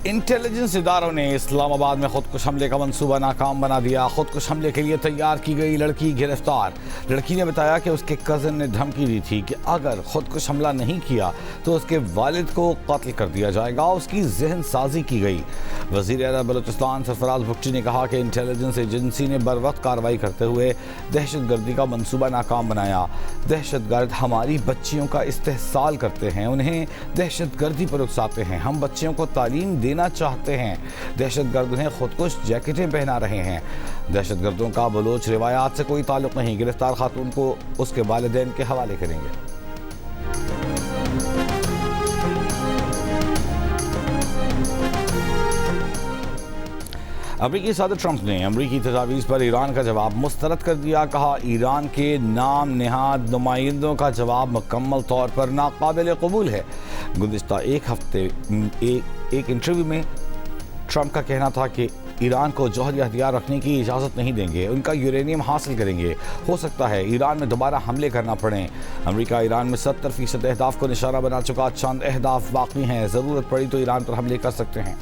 Intelligence اداروں نے اسلام آباد میں خودکش حملے کا منصوبہ ناکام بنا دیا۔ خودکش حملے کے لیے تیار کی گئی لڑکی گرفتار۔ لڑکی نے بتایا کہ اس کے کزن نے دھمکی دی تھی کہ اگر خودکش حملہ نہیں کیا تو اس کے والد کو قتل کر دیا جائے گا۔ اس کی ذہن سازی کی گئی۔ وزیر اعلیٰ بلوچستان سرفراز بگٹی نے کہا کہ انٹیلیجنس ایجنسی نے بروقت کارروائی کرتے ہوئے دہشت گردی کا منصوبہ ناکام بنایا۔ دہشت گرد ہماری بچیوں کا استحصال کرتے ہیں، انہیں دہشت گردی پر اکساتے ہیں۔ ہم بچیوں کو تعلیم دینا چاہتے ہیں، دہشت گرد انہیں خودکش جیکٹیں پہنا رہے ہیں۔ دہشت گردوں کا بلوچ روایات سے کوئی تعلق نہیں۔ گرفتار خاتون کو اس کے والدین کے حوالے کریں گے۔ امریکی صدر ٹرمپ نے امریکی تجاویز پر ایران کا جواب مسترد کر دیا۔ کہا ایران کے نام نہاد نمائندوں کا جواب مکمل طور پر ناقابل قبول ہے۔ گزشتہ ایک ہفتے ایک انٹرویو میں ٹرمپ کا کہنا تھا کہ ایران کو جوہری ہتھیار رکھنے کی اجازت نہیں دیں گے، ان کا یورینیم حاصل کریں گے۔ ہو سکتا ہے ایران میں دوبارہ حملے کرنا پڑیں۔ امریکہ ایران میں 70% اہداف کو نشانہ بنا چکا، چند اہداف باقی ہیں، ضرورت پڑی تو ایران پر حملے کر سکتے ہیں۔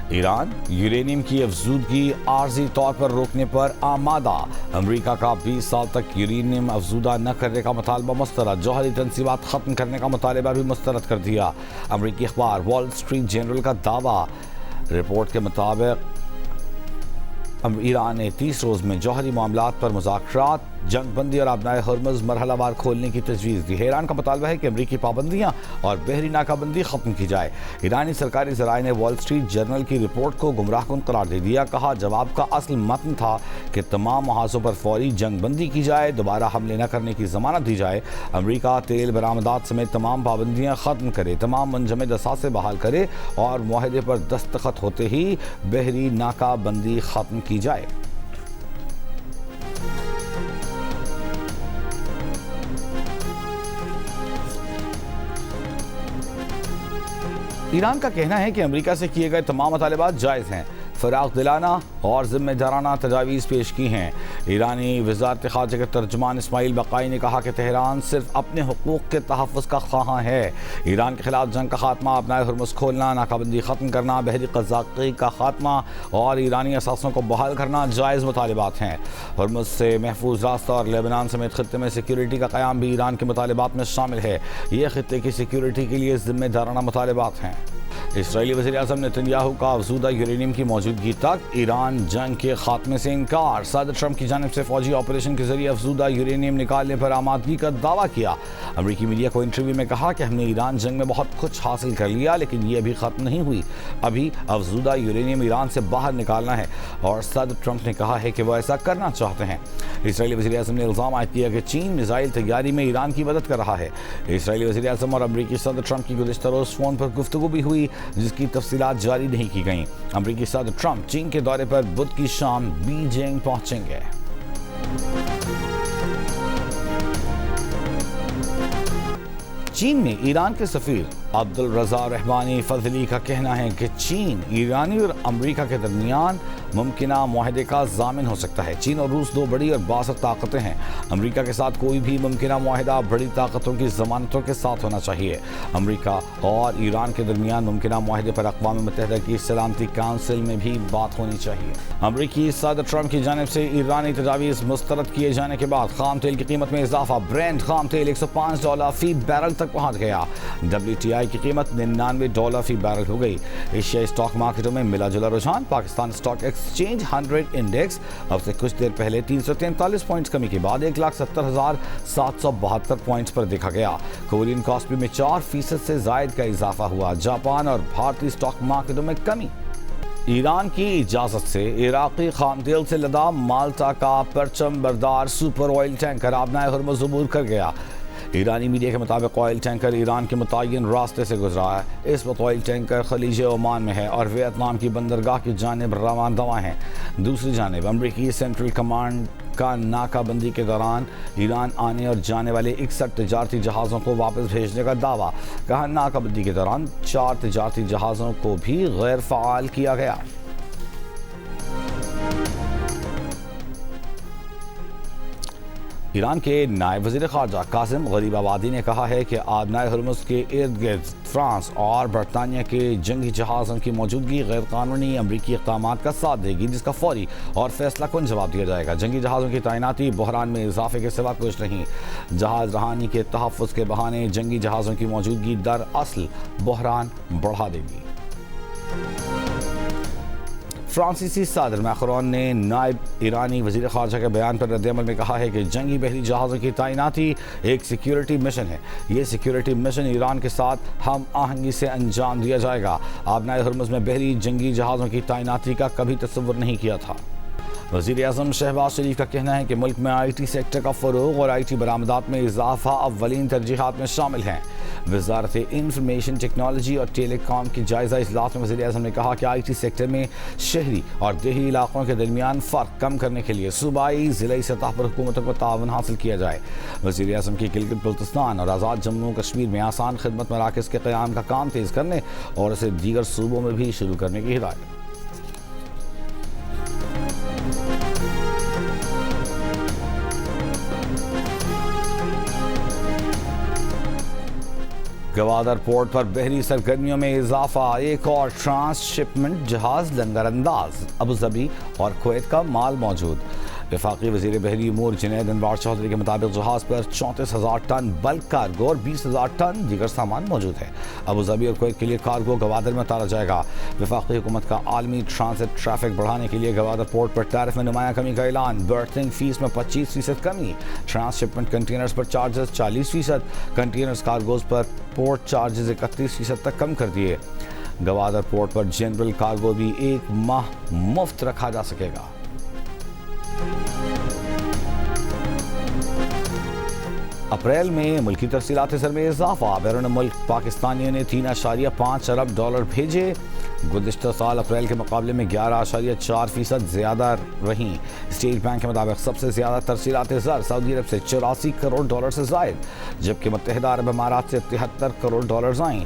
ایران یورینیم کی افزودگی عارضی طور پر روکنے پر آمادہ۔ امریکہ کا 20 سال تک یورینیم افزودہ نہ کرنے کا مطالبہ مسترد۔ جوہری تنصیبات ختم کرنے کا مطالبہ بھی مسترد کر دیا۔ امریکی اخبار وال اسٹریٹ جرنل کا دعویٰ۔ رپورٹ کے مطابق ایران نے 30 روز میں جوہری معاملات پر مذاکرات، جنگ بندی اور آبنائے ہرمز مرحلہ وار کھولنے کی تجویز دی ہے۔ ایران کا مطالبہ ہے کہ امریکی پابندیاں اور بحری ناکہ بندی ختم کی جائے۔ ایرانی سرکاری ذرائع نے وال اسٹریٹ جرنل کی رپورٹ کو گمراہ کن قرار دے دیا۔ کہا جواب کا اصل متن تھا کہ تمام محاذوں پر فوری جنگ بندی کی جائے، دوبارہ حملے نہ کرنے کی ضمانت دی جائے، امریکہ تیل برآمدات سمیت تمام پابندیاں ختم کرے، تمام منجمد اثاثے بحال کرے اور معاہدے پر دستخط ہوتے ہی بحری ناکہ بندی ختم کی جائے۔ ایران کا کہنا ہے کہ امریکہ سے کیے گئے تمام مطالبات جائز ہیں، فراغ دلانہ اور ذمہ دارانہ تجاویز پیش کی ہیں۔ ایرانی وزارت خارجہ کے ترجمان اسماعیل بقائی نے کہا کہ تہران صرف اپنے حقوق کے تحفظ کا خواہاں ہے۔ ایران کے خلاف جنگ کا خاتمہ، آبنائے ہرمز کھولنا، ناکہ بندی ختم کرنا، بحری قزاقی کا خاتمہ اور ایرانی اثاثوں کو بحال کرنا جائز مطالبات ہیں۔ ہرمز سے محفوظ راستہ اور لیبنان سمیت خطے میں سیکیورٹی کا قیام بھی ایران کے مطالبات میں شامل ہے۔ یہ خطے کی سیکیورٹی کے لیے ذمہ دارانہ مطالبات ہیں۔ اسرائیلی وزیر اعظم نتنیاہو کا افزودہ یورینیم کی موجودگی تک ایران جنگ کے خاتمے سے انکار۔ صدر ٹرمپ کی جانب سے فوجی آپریشن کے ذریعے افزودہ یورینیم نکالنے پر آمادگی کا دعویٰ کیا۔ امریکی میڈیا کو انٹرویو میں کہا کہ ہم نے ایران جنگ میں بہت کچھ حاصل کر لیا، لیکن یہ ابھی ختم نہیں ہوئی، ابھی افزودہ یورینیم ایران سے باہر نکالنا ہے، اور صدر ٹرمپ نے کہا ہے کہ وہ ایسا کرنا چاہتے ہیں۔ اسرائیلی وزیر اعظم نے الزام عائد کیا کہ چین میزائل تیاری میں ایران کی مدد کر رہا ہے۔ اسرائیلی وزیر اعظم اور امریکی صدر ٹرمپ کی گزشتہ روز فون پر گفتگو بھی ہوئی، جس کی تفصیلات جاری نہیں کی گئیں۔ امریکی صدر ٹرمپ چین کے دورے پر بدھ کی شام بیجنگ پہنچیں گے۔ چین میں ایران کے سفیر عبدالرضا رحمانی فضلی کا کہنا ہے کہ چین ایرانی اور امریکہ کے درمیان ممکنہ معاہدے کا ضامن ہو سکتا ہے۔ چین اور روس دو بڑی اور بااثر طاقتیں ہیں۔ امریکہ کے ساتھ کوئی بھی ممکنہ معاہدہ بڑی طاقتوں کی ضمانتوں کے ساتھ ہونا چاہیے۔ امریکہ اور ایران کے درمیان ممکنہ معاہدے پر اقوام متحدہ کی سلامتی کونسل میں بھی بات ہونی چاہیے۔ امریکی صدر ٹرمپ کی جانب سے ایرانی تجاویز مسترد کیے جانے کے بعد خام تیل کی قیمت میں اضافہ۔ برینٹ خام تیل $105 فی بیرل تک پہنچ گیا۔ WTI کی قیمت $99 فی بیرل ہو گئی۔ ایشیائی اسٹاک مارکیٹوں میں ملا جلا رجحان۔ پاکستان اسٹاک ایکسچینج 100 انڈیکس اب سے کچھ دیر پہلے 343 پوائنٹس کمی کے بعد 1,70,772 پوائنٹس پر دیکھا گیا۔ کورین کاسپی میں 4% سے زائد کا اضافہ ہوا۔ جاپان اور بھارتی اسٹاک مارکیٹوں میں کمی۔ ایران کی اجازت سے عراقی خام تیل سے لدا مالٹا کا پرچم بردار سپر آئل ٹینکر آبنائے ہرمز عبور کر گیا۔ ایرانی میڈیا کے مطابق آئل ٹینکر ایران کے متعین راستے سے گزرا ہے۔ اس وقت آئل ٹینکر خلیج عمان میں ہے اور ویتنام کی بندرگاہ کی جانب رواں ہیں۔ دوسری جانب امریکی سینٹرل کمانڈ کا ناکہ بندی کے دوران ایران آنے اور جانے والے 61 تجارتی جہازوں کو واپس بھیجنے کا دعویٰ۔ کہا ناکہ بندی کے دوران 4 تجارتی جہازوں کو بھی غیر فعال کیا گیا۔ ایران کے نائب وزیر خارجہ قاسم غریب آبادی نے کہا ہے کہ آبنائے ہرمز کے ارد گرد فرانس اور برطانیہ کے جنگی جہازوں کی موجودگی غیر قانونی امریکی اقدامات کا ساتھ دے گی، جس کا فوری اور فیصلہ کن جواب دیا جائے گا۔ جنگی جہازوں کی تعیناتی بحران میں اضافے کے سوا کچھ نہیں۔ جہاز رہانی کے تحفظ کے بہانے جنگی جہازوں کی موجودگی دراصل بحران بڑھا دے گی۔ فرانسیسی صدر میکرون نے نائب ایرانی وزیر خارجہ کے بیان پر رد عمل میں کہا ہے کہ جنگی بحری جہازوں کی تعیناتی ایک سیکیورٹی مشن ہے۔ یہ سیکیورٹی مشن ایران کے ساتھ ہم آہنگی سے انجام دیا جائے گا۔ آبنائے ہرمز میں بحری جنگی جہازوں کی تعیناتی کا کبھی تصور نہیں کیا تھا۔ وزیر اعظم شہباز شریف کا کہنا ہے کہ ملک میں آئی ٹی سیکٹر کا فروغ اور آئی ٹی برآمدات میں اضافہ اولین ترجیحات میں شامل ہیں۔ وزارت انفارمیشن ٹیکنالوجی اور ٹیلی کام کی جائزہ اجلاس میں وزیر اعظم نے کہا کہ آئی ٹی سیکٹر میں شہری اور دیہی علاقوں کے درمیان فرق کم کرنے کے لیے صوبائی ضلعی سطح پر حکومتوں کو تعاون حاصل کیا جائے۔ وزیر اعظم کی گلگت بلتستان اور آزاد جموں کشمیر میں آسان خدمت مراکز کے قیام کا کام تیز کرنے اور اسے دیگر صوبوں میں بھی شروع کرنے کی ہدایت۔ گوادر پورٹ پر بحری سرگرمیوں میں اضافہ، ایک اور ٹرانس شپمنٹ جہاز لنگر انداز، ابوظہبی اور کویت کا مال موجود۔ وفاقی وزیر بحری امور جنید انوار چودھری کے مطابق جہاز پر 34,000 ٹن بلک کارگو اور 20,000 ٹن دیگر سامان موجود ہے۔ ابوظہبی اور کویت کے لیے کارگو گوادر میں اتارا جائے گا۔ وفاقی حکومت کا عالمی ٹرانزٹ ٹریفک بڑھانے کے لیے گوادر پورٹ پر ٹیرف میں نمایاں کمی کا اعلان، برتھنگ فیس میں 25% کمی، ٹرانس شپمنٹ کنٹینرز پر چارجز 40%، کنٹینرز کارگوز پر پورٹ چارجز 31% تک کم کر دیے۔ گوادر پورٹ پر جنرل کارگو بھی 1 ماہ مفت رکھا جا سکے گا۔ اپریل میں ملکی ترسیلات زر میں اضافہ، بیرون ملک پاکستانیوں نے $3.5 ارب بھیجے، گزشتہ سال اپریل کے مقابلے میں 11.4% زیادہ رہیں۔ اسٹیٹ بینک کے مطابق سب سے زیادہ ترسیلات زر سعودی عرب سے $84 کروڑ سے زائد، جبکہ متحدہ عرب امارات سے $73 کروڑ آئیں۔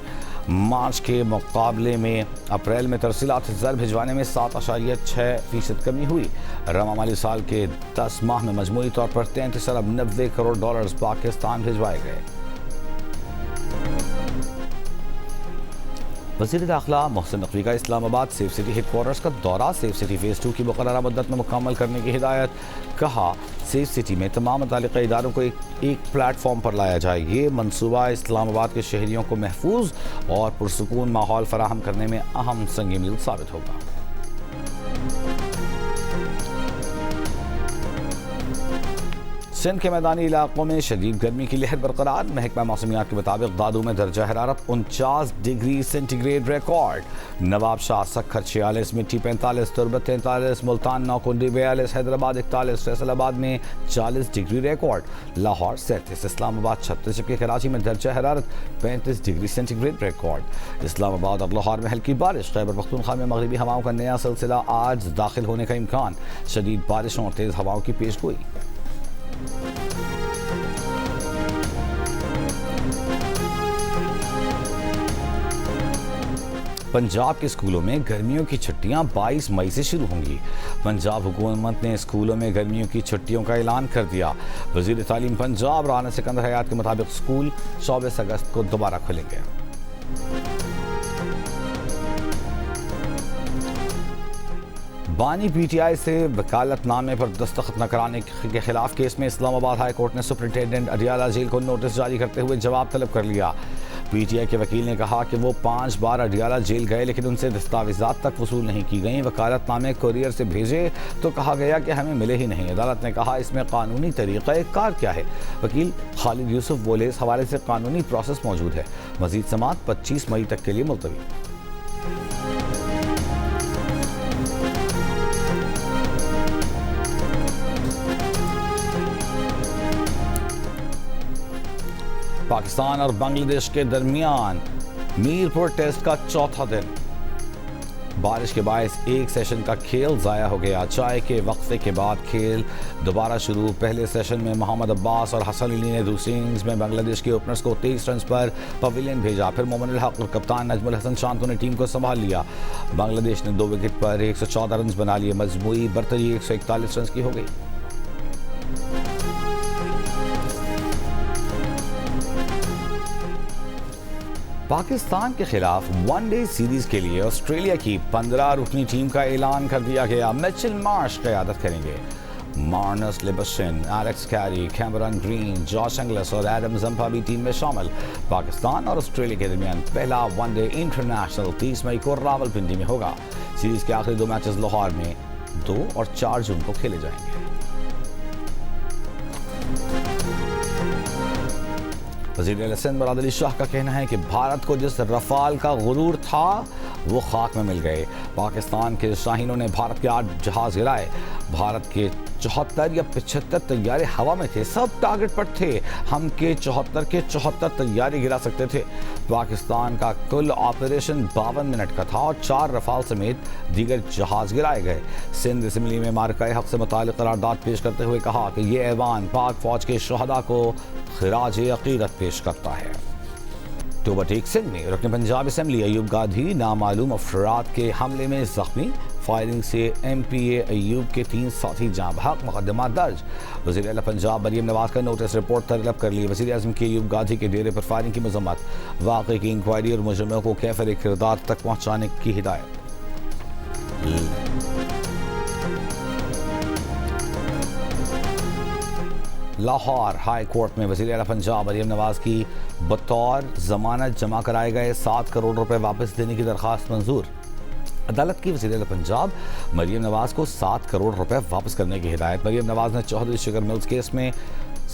مارچ کے مقابلے میں اپریل میں ترسیلات زر بھجوانے میں 7.6% کمی ہوئی۔ رواں مالی سال کے 10 ماہ میں مجموعی طور پر $33.90 کروڑ پاکستان بھجوائے گئے۔ وزیر داخلہ محسن نقوی کا اسلام آباد سیف سٹی ہیڈ کوارٹرز کا دورہ، سیف سٹی فیز 2 کی مقررہ مدت میں مکمل کرنے کی ہدایت۔ کہا سیف سٹی میں تمام متعلقہ اداروں کو ایک پلیٹ فارم پر لایا جائے۔ یہ منصوبہ اسلام آباد کے شہریوں کو محفوظ اور پرسکون ماحول فراہم کرنے میں اہم سنگ میل ثابت ہوگا۔ سندھ کے میدانی علاقوں میں شدید گرمی کی لہر برقرار، محکمہ موسمیات کے مطابق دادو میں درجہ حرارت 49 ڈگری سینٹی گریڈ ریکارڈ، نواب شاہ سکھر 46، مٹی 45، تربت 43، ملتان نوکنڈی 42، حیدرآباد 41، فیصل آباد میں 40 ڈگری ریکارڈ، لاہور 37، اسلام آباد 36، جبکہ کراچی میں درجہ حرارت 35 ڈگری سینٹی گریڈ ریکارڈ۔ اسلام آباد اور لاہور میں ہلکی بارش، خیبر پختونخوا میں مغربی ہواؤں کا نیا سلسلہ آج داخل ہونے کا امکان، شدید بارشوں اور تیز ہواؤں کی پیش گوئی۔ پنجاب کے اسکولوں میں گرمیوں کی چھٹیاں 22 مئی سے شروع ہوں گی۔ پنجاب حکومت نے اسکولوں میں گرمیوں کی چھٹیوں کا اعلان کر دیا۔ وزیر تعلیم پنجاب رانا سکندر حیات کے مطابق اسکول 24 اگست کو دوبارہ کھلیں گے۔ بانی پی ٹی آئی سے وکالت نامے پر دستخط نہ کرانے کے خلاف کیس میں اسلام آباد ہائی کورٹ نے سپرنٹینڈنٹ اڈیالہ جیل کو نوٹس جاری کرتے ہوئے جواب طلب کر لیا۔ پی ٹی آئی کے وکیل نے کہا کہ وہ 5 بار اڈیالہ جیل گئے لیکن ان سے دستاویزات تک وصول نہیں کی گئیں۔ وکالت نامے کوریئر سے بھیجے تو کہا گیا کہ ہمیں ملے ہی نہیں۔ عدالت نے کہا اس میں قانونی طریقہ کار کیا ہے؟ وکیل خالد یوسف بولے اس حوالے سے قانونی پروسیس موجود ہے۔ مزید سماعت 25 مئی تک کے لیے ملتوی۔ پاکستان اور بنگلہ دیش کے درمیان میرپور ٹیسٹ کا چوتھا دن، بارش کے باعث ایک سیشن کا کھیل ضائع ہو گیا۔ چائے کے وقفے کے بعد کھیل دوبارہ شروع۔ پہلے سیشن میں محمد عباس اور حسن علی نے دوسری اننگز میں بنگلہ دیش کے اوپنرز کو 23 رنز پر پویلین بھیجا، پھر مومن الحق اور کپتان نجم الحسن شانتو نے ٹیم کو سنبھال لیا۔ بنگلہ دیش نے 2 وکٹ پر 114 رنز بنا لیے، مجموعی برتری 141 رنز کی ہو گئی۔ پاکستان کے خلاف ون ڈے سیریز کے لیے آسٹریلیا کی 15 رکنی ٹیم کا اعلان کر دیا گیا۔ میچل مارش قیادت کریں گے۔ Marnus Labuschagne, Alex Carey, Cameron Green, Josh Inglis اور ایڈم زمپا بھی ٹیم میں شامل۔ پاکستان اور آسٹریلیا کے درمیان پہلا ون ڈے انٹرنیشنل 30 مئی کو راولپنڈی میں ہوگا۔ سیریز کے آخری 2 میچز لاہور میں 2 اور 4 جون کو کھیلے جائیں گے۔ وزیر اعلیٰ سندھ مراد علی شاہ کا کہنا ہے کہ بھارت کو جس رفال کا غرور تھا وہ خاک میں مل گئے۔ پاکستان کے شاہینوں نے بھارت کے 8 جہاز گرائے۔ بھارت کے 74 یا 75 طیارے ہوا میں تھے، سب ٹارگٹ پر تھے۔ ہم کے 74 کے 74 طیارے گرا سکتے تھے۔ پاکستان کا کل آپریشن 52 منٹ کا تھا اور 4 رفال سمیت دیگر جہاز گرائے گئے۔ سندھ اسمبلی میں معرکہ حق سے متعلق قرارداد پیش کرتے ہوئے کہا کہ یہ ایوان پاک فوج کے شہداء کو خراج عقیدت پیش کرتا ہے۔ تو بٹیک سندھ میں رکن پنجاب اسمبلی ایوب گادھی نامعلوم افراد کے حملے میں زخمی۔ فائرنگ سے ایم پی اے ایوب کے 3 ساتھی جاں بحق، مقدمات درج۔ وزیر اعلیٰ پنجاب مریم نواز کا نوٹس رپورٹ طلب کر لی۔ وزیر اعظم کی ایوب گادھی کے ڈیرے پر فائرنگ کی مذمت، واقعے کی انکوائری اور مجرموں کو کیفر کردار تک پہنچانے کی ہدایت۔ لاہور ہائی کورٹ میں وزیر اعلیٰ پنجاب مریم نواز کی بطور ضمانت جمع کرائے گئے 7 کروڑ روپے واپس دینے کی درخواست منظور۔ عدالت کی وزیر اعلیٰ پنجاب مریم نواز کو 7 کروڑ روپے واپس کرنے کی ہدایت۔ مریم نواز نے چودھری شوگر ملز کیس میں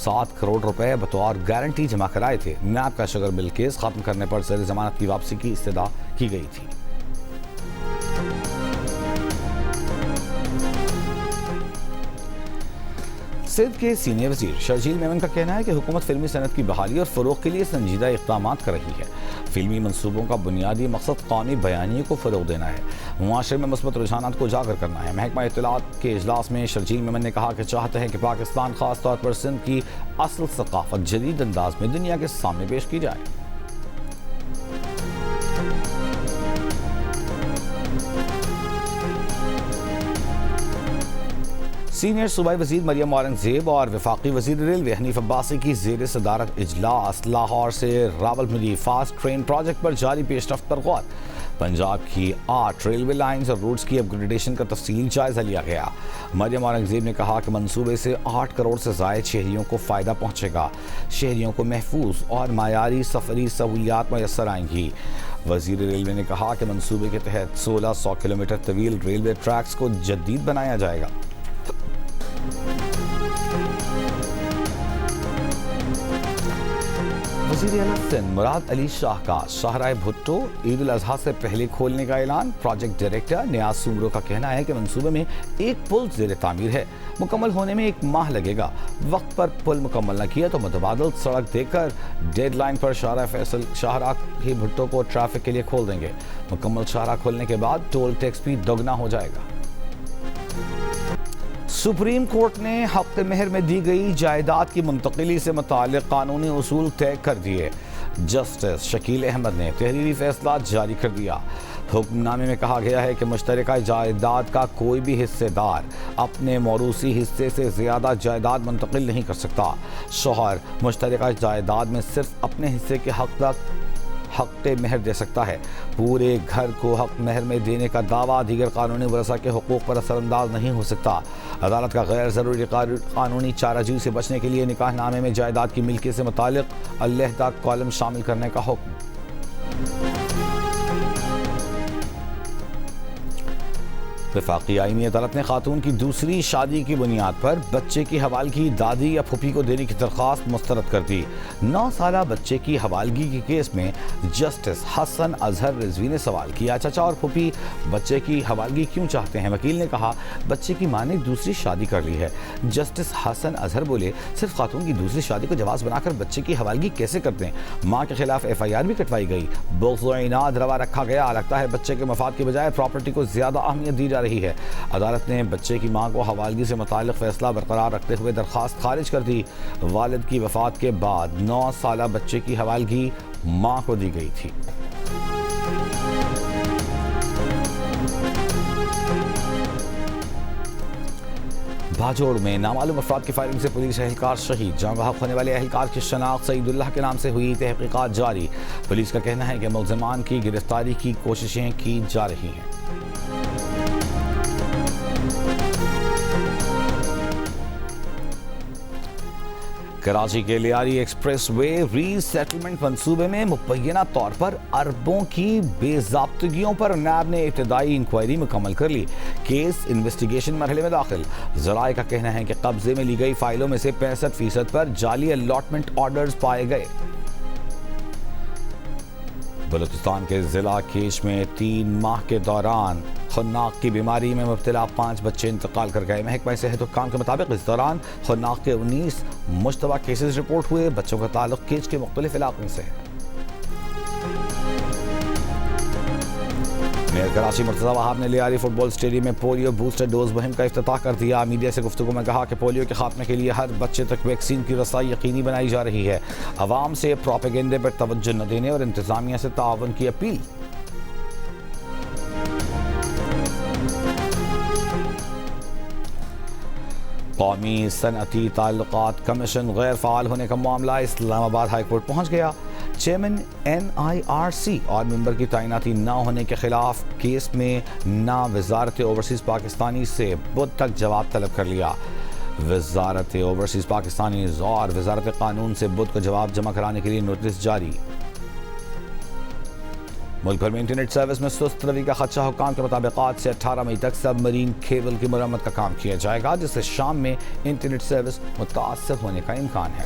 7 کروڑ روپے بطور گارنٹی جمع کرائے تھے۔ نیب کا شوگر مل کیس ختم کرنے پر زیر ضمانت کی واپسی کی استدعا کی گئی تھی۔ سندھ کے سینئر وزیر شرجیل میمن کا کہنا ہے کہ حکومت فلمی صنعت کی بحالی اور فروغ کے لیے سنجیدہ اقدامات کر رہی ہے۔ فلمی منصوبوں کا بنیادی مقصد قومی بیانیے کو فروغ دینا ہے، معاشرے میں مثبت رجحانات کو اجاگر کرنا ہے۔ محکمہ اطلاعات کے اجلاس میں شرجیل میمن نے کہا کہ چاہتے ہیں کہ پاکستان خاص طور پر سندھ کی اصل ثقافت جدید انداز میں دنیا کے سامنے پیش کی جائے۔ سینئر صوبائی وزیر مریم اورنگزیب اور وفاقی وزیر ریلوے حنیف عباسی کی زیر صدارت اجلاس لاہور سے راولپنڈی فاسٹ ٹرین پروجیکٹ پر جاری پیش رفت پر غور۔ پنجاب کی 8 ریلوے لائنز اور روٹس کی اپ گریڈیشن کا تفصیل جائزہ لیا گیا۔ مریم اورنگزیب نے کہا کہ منصوبے سے 8 کروڑ سے زائد شہریوں کو فائدہ پہنچے گا۔ شہریوں کو محفوظ اور معیاری سفری سہولیات میسر آئیں گی۔ وزیر ریلوے نے کہا کہ منصوبے کے تحت 1600 کلومیٹر طویل ریلوے ٹریکس کو جدید بنایا جائے گا۔ وزیر اعلیٰ سندھ مراد علی شاہ کا شاہراہ بھٹو عید الاضحیٰ سے پہلے کھولنے کا اعلان۔ پروجیکٹ ڈائریکٹر نیاز سومرو کا کہنا ہے کہ منصوبے میں ایک پل زیر تعمیر ہے، مکمل ہونے میں 1 ماہ لگے گا۔ وقت پر پل مکمل نہ کیا تو متبادل سڑک دے کر ڈیڈ لائن پر شاہراہ بھٹو کو ٹریفک کے لیے کھول دیں گے۔ مکمل شاہراہ کھولنے کے بعد ٹول ٹیکس بھی دوگنا ہو جائے گا۔ سپریم کورٹ نے ہفتے مہر میں دی گئی جائیداد کی منتقلی سے متعلق قانونی اصول طے کر دیے۔ جسٹس شکیل احمد نے تحریری فیصلہ جاری کر دیا۔ حکم نامے میں کہا گیا ہے کہ مشترکہ جائیداد کا کوئی بھی حصے دار اپنے موروثی حصے سے زیادہ جائیداد منتقل نہیں کر سکتا۔ شوہر مشترکہ جائیداد میں صرف اپنے حصے کے حق مہر دے سکتا ہے۔ پورے گھر کو حق مہر میں دینے کا دعویٰ دیگر قانونی ورثاء کے حقوق پر اثر انداز نہیں ہو سکتا۔ عدالت کا غیر ضروری قانونی چارہ جوئی سے بچنے کے لیے نکاح نامے میں جائیداد کی ملکیت سے متعلق علیحدہ کالم شامل کرنے کا حکم۔ وفاقی آئینی عدالت نے خاتون کی دوسری شادی کی بنیاد پر بچے کی حوالگی دادی یا پھوپھی کو دینے کی درخواست مسترد کر دی۔ 9 سالہ بچے کی حوالگی کے کیس میں جسٹس حسن اظہر رضوی نے سوال کیا، چچا اور پھوپھی بچے کی حوالگی کیوں چاہتے ہیں؟ وکیل نے کہا بچے کی ماں نے دوسری شادی کر لی ہے۔ جسٹس حسن اظہر بولے صرف خاتون کی دوسری شادی کو جواز بنا کر بچے کی حوالگی کیسے کر دیں؟ ماں کے خلاف FIR بھی کٹوائی گئی۔ بغض و عناد روا رکھا گیا۔ لگتا ہے بچے کے مفاد کے بجائے پراپرٹی کو زیادہ اہمیت دی جا رہی ہے۔ عدالت نے بچے کی ماں کو حوالگی سے متعلق فیصلہ برقرار رکھتے ہوئے درخواست خارج کر دی۔ والد کی وفات کے بعد 9 سالہ بچے کی حوالگی ماں کو دی گئی تھی۔ بھاجوڑ میں نامعلوم افراد کی فائرنگ سے پولیس اہلکار شہید، جاں بحق ہونے والے اہلکار کی شناخت سعید اللہ کے نام سے ہوئی، تحقیقات جاری۔ پولیس کا کہنا ہے کہ ملزمان کی گرفتاری کی کوششیں کی جا رہی ہیں۔ کراچی کے لیاری ایکسپریس وے ری سیٹلمنٹ منصوبے میں مبینہ طور پر اربوں کی بے ضابطگیوں پر نیب نے ابتدائی انکوائری مکمل کر لی، کیس انویسٹیگیشن مرحلے میں داخل۔ ذرائع کا کہنا ہے کہ قبضے میں لی گئی فائلوں میں سے 65% پر جعلی الاٹمنٹ آرڈرز پائے گئے۔ بلوچستان کے ضلع کیش میں 3 ماہ کے دوران خناق کی بیماری میں مبتلا 5 بچے انتقال کر گئے۔ محکمہ صحت حکام کے مطابق اس دوران خناق کے 19 مشتبہ کیسز رپورٹ ہوئے۔ بچوں کا تعلق کیچ کے مختلف علاقوں سے ہے۔ میئر کراچی مرتضی وہاب نے لیاری فٹ بال اسٹیڈیم میں پولیو بوسٹر ڈوز مہم کا افتتاح کر دیا۔ میڈیا سے گفتگو میں کہا کہ پولیو کے خاتمے کے لیے ہر بچے تک ویکسین کی رسائی یقینی بنائی جا رہی ہے۔ عوام سے پروپیگنڈے پر توجہ نہ دینے اور انتظامیہ سے تعاون کی اپیل۔ قومی صنعتی تعلقات کمیشن غیر فعال ہونے کا معاملہ اسلام آباد ہائی کورٹ پہنچ گیا۔ چیئرمین NIRC اور ممبر کی تعیناتی نہ ہونے کے خلاف کیس میں نہ وزارت اوورسیز پاکستانی سے بدھ تک جواب طلب کر لیا۔ وزارت اوورسیز پاکستانی اور وزارت قانون سے بدھ کو جواب جمع کرانے کے لیے نوٹس جاری۔ ملک بھر میں انٹرنیٹ سروس میں سست روی کا خدشہ، حکام کے مطابق آج سے 18 مئی تک سب مرین کیبل کی مرمت کا کام کیا جائے گا، جس سے شام میں انٹرنیٹ سروس متاثر ہونے کا امکان ہے۔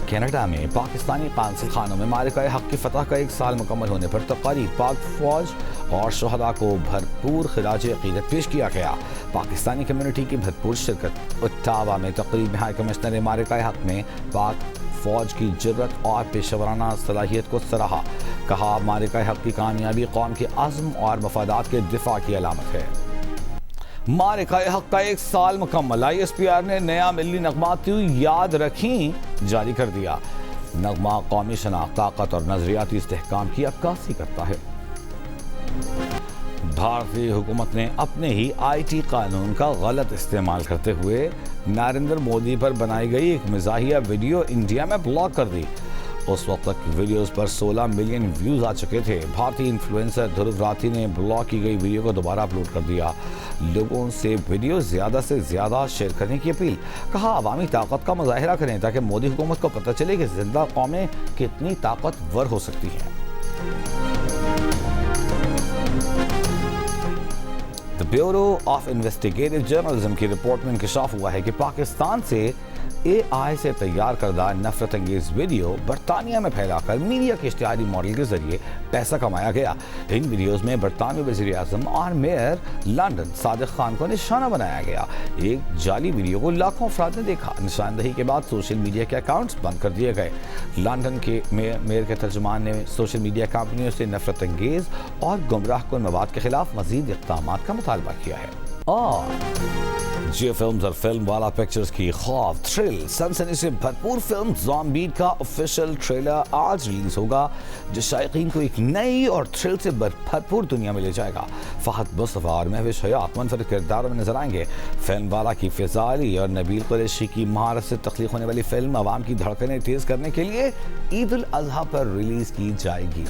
کینیڈا میں پاکستانی قونصل خانوں میں معرکہ حق کی فتح کا 1 سال مکمل ہونے پر تقریب پاک فوج اور شہداء کو بھرپور خراج عقیدت پیش کیا گیا۔ پاکستانی کمیونٹی کی بھرپور شرکت۔ اٹاوا میں تقریب میں ہائی کمشنر نے معرکہ حق میں پاک فوج کی جرت اور پیشہ ورانہ صلاحیت کو سراہا۔ کہا معرکہ حق کی کامیابی قوم کے عزم اور مفادات کے دفاع کی علامت ہے۔ معرکہ حق کا 1 سال مکمل، ISPR نے نیا ملی نغمہ "تو یاد رکھیں" جاری کر دیا۔ نغمہ قومی شناخت، طاقت اور نظریاتی استحکام کی عکاسی کرتا ہے۔ بھارتی حکومت نے اپنے ہی IT قانون کا غلط استعمال کرتے ہوئے نریندر مودی پر بنائی گئی ایک مزاحیہ ویڈیو انڈیا میں بلاک کر دی۔ اس وقت تک ویڈیوز پر 16 ملین ویوز آ چکے تھے۔ بھارتی انفلوئنسر دھرو راٹھی نے بلاک کی گئی ویڈیو کو دوبارہ اپلوڈ کر دیا۔ لوگوں سے ویڈیو زیادہ سے زیادہ شیئر کرنے کی اپیل۔ کہا عوامی طاقت کا مظاہرہ کریں تاکہ مودی حکومت کو پتہ چلے کہ زندہ قومیں کتنی طاقتور ہو سکتی ہیں۔ بیورو آف انویسٹیگیٹو جرنلزم کی رپورٹ میں انکشاف ہوا ہے کہ پاکستان سے AI سے تیار کردہ نفرت انگیز ویڈیو برطانیہ میں پھیلا کر میڈیا کے اشتہاری ماڈل کے ذریعے پیسہ کمایا گیا۔ ان ویڈیوز میں برطانوی وزیر اعظم اور میئر لندن صادق خان کو نشانہ بنایا گیا۔ ایک جعلی ویڈیو کو لاکھوں افراد نے دیکھا۔ نشاندہی کے بعد سوشل میڈیا کے اکاؤنٹس بند کر دیے گئے۔ لندن کے میئر کے ترجمان نے سوشل میڈیا کمپنیوں سے نفرت انگیز اور گمراہ کن مواد کے خلاف مزید اقدامات کا مطالبہ کیا ہے۔ اور جیو فلمز اور فلم والا پکچرز کی خوف، تھرل، سنسنی سے بھرپور فلم زامبیڈ کا آفیشیل ٹریلر آج ریلیز ہوگا، جو شائقین کو ایک نئی اور تھرل سے بھرپور دنیا میں لے جائے گا۔ فہد مصطفیٰ اور مہوش حیات منفرد کرداروں میں نظر آئیں گے۔ فلم والا کی فضا علی اور نبیل قریشی کی مہارت سے تخلیق ہونے والی فلم عوام کی دھڑکنیں تیز کرنے کے لیے عید الاضحیٰ پر ریلیز کی جائے گی۔